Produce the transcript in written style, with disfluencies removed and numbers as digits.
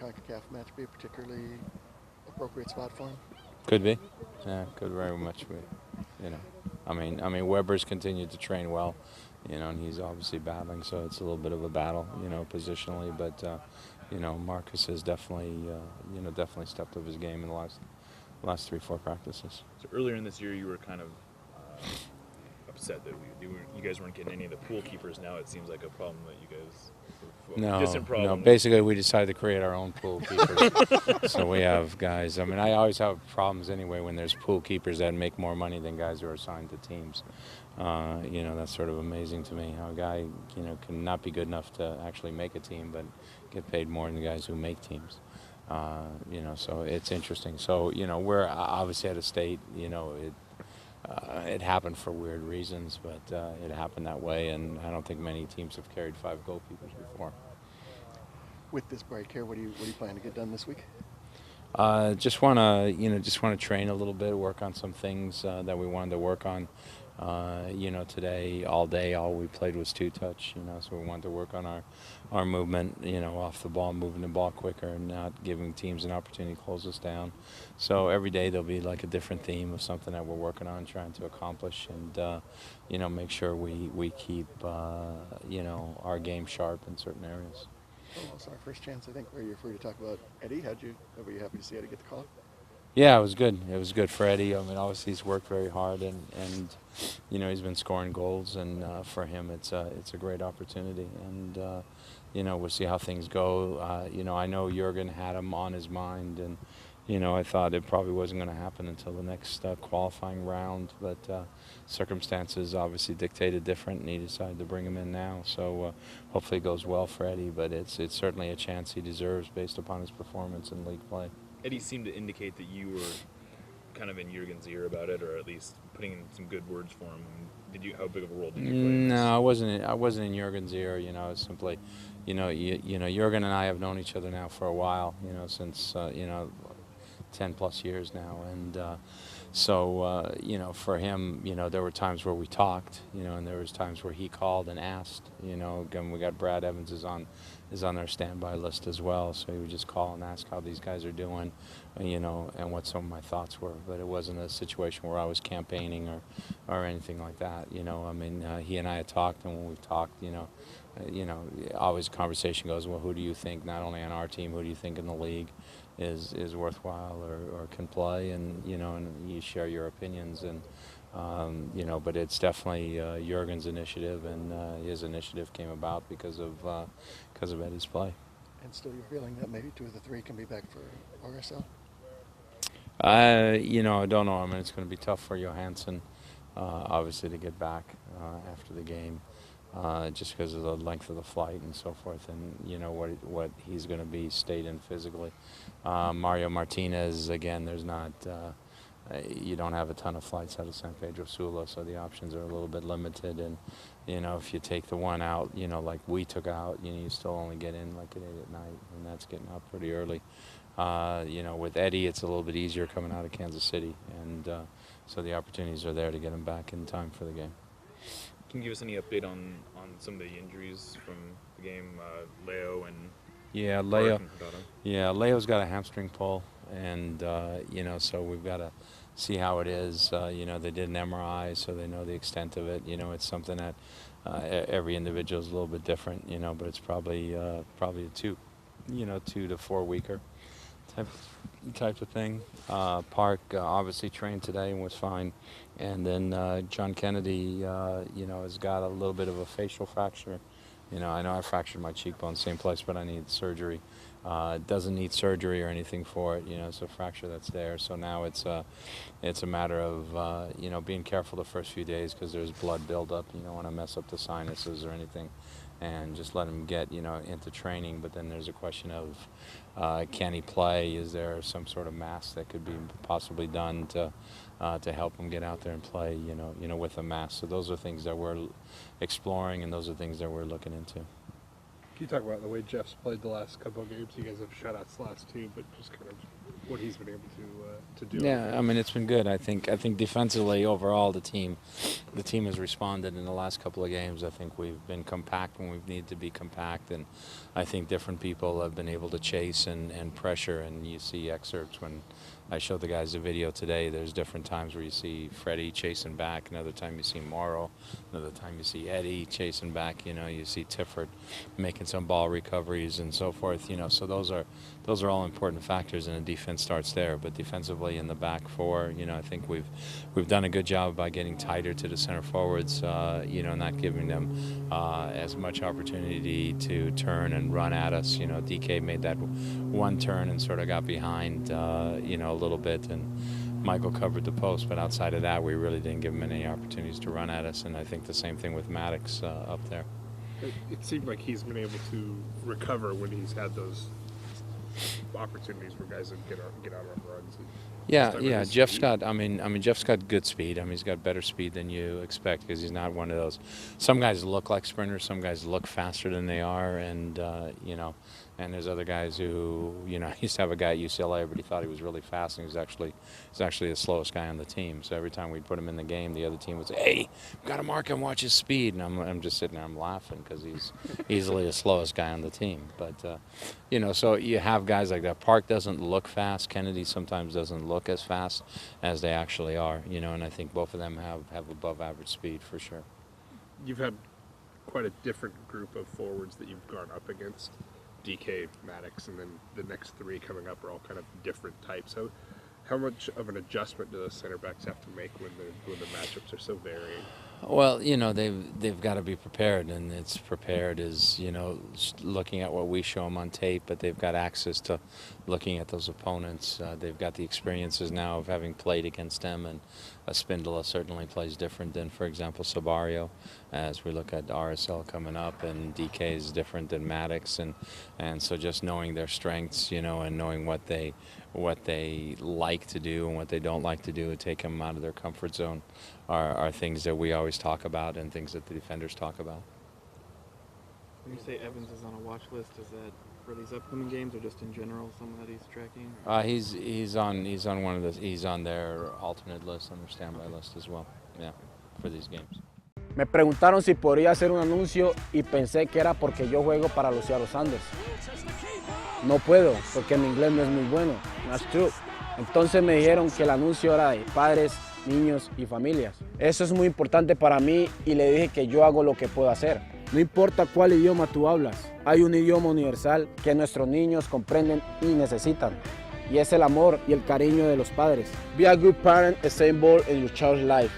CONCACAF match be a particularly appropriate spot for him? Could be. Yeah, could very much be. You know, I mean, Weber's continued to train well, and he's obviously battling, so it's a little bit of a battle, positionally. But Marcus has definitely stepped up his game in the last 3-4 practices. So earlier in this year, you were kind of upset that you guys weren't getting any of the pool keepers. Now it seems like a problem that you guys. No. Basically, we decided to create our own pool keepers. So we have guys. I mean, I always have problems anyway when there's pool keepers that make more money than guys who are assigned to teams. That's sort of amazing to me how a guy, can not be good enough to actually make a team, but get paid more than the guys who make teams. So it's interesting. So, we're obviously at a state, it happened for weird reasons, but it happened that way, and I don't think many teams have carried 5 goalkeepers before. With this break here, what do you plan to get done this week? Just want to train a little bit, work on some things that we wanted to work on. Today, all day, all we played was 2-touch, so we wanted to work on our movement, off the ball, moving the ball quicker and not giving teams an opportunity to close us down. So every day there'll be like a different theme of something that we're working on, trying to accomplish, and, make sure we keep, our game sharp in certain areas. Well, it's our first chance, I think, where you're free to talk about Eddie. Were you happy to see Eddie get the call? Yeah, it was good. It was good for Eddie. I mean, obviously he's worked very hard, and he's been scoring goals, and for him it's a great opportunity, and we'll see how things go. I know Jurgen had him on his mind, and I thought it probably wasn't going to happen until the next qualifying round, but circumstances obviously dictated different, and he decided to bring him in now. So hopefully it goes well for Eddie, but it's certainly a chance he deserves based upon his performance in league play. Eddie seemed to indicate that you were kind of in Jurgen's ear about it, or at least putting in some good words for him. How big of a role did you play? No, I wasn't in Jurgen's ear. It's simply, Jurgen and I have known each other now for a while. Since 10+ years now, and for him, there were times where we talked, and there was times where he called and asked. Again, we got Brad Evans is on our standby list as well, so he would just call and ask how these guys are doing, and what some of my thoughts were. But it wasn't a situation where I was campaigning or anything like that. He and I had talked, and when we've talked, always the conversation goes, well, who do you think, not only on our team, who do you think in the league is worthwhile or can play, and and you share your opinions, and but it's definitely Jurgen's initiative, and his initiative came about because of Eddie's play. And still, you're feeling that maybe 2 of the 3 can be back for RSL? I don't know. I mean, it's going to be tough for Johansson, obviously, to get back after the game. Just because of the length of the flight and so forth, and what he's going to be stayed in physically. Mario Martinez, again, there's not, you don't have a ton of flights out of San Pedro Sula, so the options are a little bit limited. And if you take the one out, like we took out, you still only get in like at 8 at night, and that's getting out pretty early. With Eddie, it's a little bit easier coming out of Kansas City, and so the opportunities are there to get him back in time for the game. Can you give us any update on some of the injuries from the game, Leo and Leo's got a hamstring pull, and so we've got to see how it is. They did an MRI, so they know the extent of it. It's something that every individual is a little bit different, but it's probably a 2 to 4 weeker type of thing. Park obviously trained today and was fine, and then John Kennedy has got a little bit of a facial fracture. I know I fractured my cheekbone, same place, but I need surgery. Doesn't need surgery or anything for it, it's a fracture that's there. So now it's a matter of being careful the first few days, because there's blood buildup. You don't want to mess up the sinuses or anything, and just let him get into training. But then there's a question of can he play? Is there some sort of mask that could be possibly done to help him get out there and play? With a mask. So those are things that we're exploring, and those are things that we're looking into. Can you talk about the way Jeff's played the last couple of games? You guys have shutouts the last 2, but just kind of what he's been able to do. Yeah, I mean it's been good. I think defensively overall the team has responded in the last couple of games. I think we've been compact when we've needed to be compact, and I think different people have been able to chase and pressure. And you see excerpts when I showed the guys the video today. There's different times where you see Freddie chasing back, another time you see Morrow, another time you see Eddie chasing back. You know, you see Tifford making some ball recoveries and so forth. You know, so those are all important factors, and the defense starts there. But defensively in the back four, you know, I think we've done a good job by getting tighter to the center forwards. You know, not giving them as much opportunity to turn and run at us. You know, DK made that one turn and sort of got behind, you know, a little bit, and Michael covered the post. But outside of that, we really didn't give him any opportunities to run at us. And I think the same thing with Maddox up there. It seemed like he's been able to recover when he's had those opportunities where guys would get out on runs. Yeah. Jeff's got. I mean, Jeff's got good speed. I mean, he's got better speed than you expect because he's not one of those. Some guys look like sprinters. Some guys look faster than they are, and you know. And there's other guys who, you know, I used to have a guy at UCLA, but he thought he was really fast, and he's actually the slowest guy on the team. So every time we'd put him in the game, the other team would say, "Hey, we've got to mark him, watch his speed." And I'm just sitting there, I'm laughing because he's easily the slowest guy on the team. But you know, so you have guys like that. Park doesn't look fast. Kennedy sometimes doesn't look as fast as they actually are. You know, and I think both of them have above average speed for sure. You've had quite a different group of forwards that you've gone up against. DK, Maddox, and then the next three coming up are all kind of different types. So how much of an adjustment do those center backs have to make when the matchups are so varying? Well, you know, they've got to be prepared, and it's prepared is, you know, looking at what we show them on tape, but they've got access to looking at those opponents. They've got the experiences now of having played against them, and Spindola certainly plays different than, for example, Sabario, as we look at RSL coming up, and DK is different than Maddox, and so just knowing their strengths, you know, and knowing what they like to do and what they don't like to do and take them out of their comfort zone are things that we always talk about and things that the defenders talk about. When you say Evans is on a watch list, is that for these upcoming games or just in general, someone that he's tracking? He's on their alternate list, on their standby list as well. Yeah, for these games. Me preguntaron si podría hacer un anuncio y pensé que era porque yo juego para los Seattle Sounders. No puedo porque mi inglés no es muy bueno. That's true. Entonces me dijeron que el anuncio era de padres, niños y familias. Eso es muy importante para mí y le dije que yo hago lo que puedo hacer. No importa cuál idioma tú hablas, hay un idioma universal que nuestros niños comprenden y necesitan. Y es el amor y el cariño de los padres. Be a good parent and stay involved in your child's life.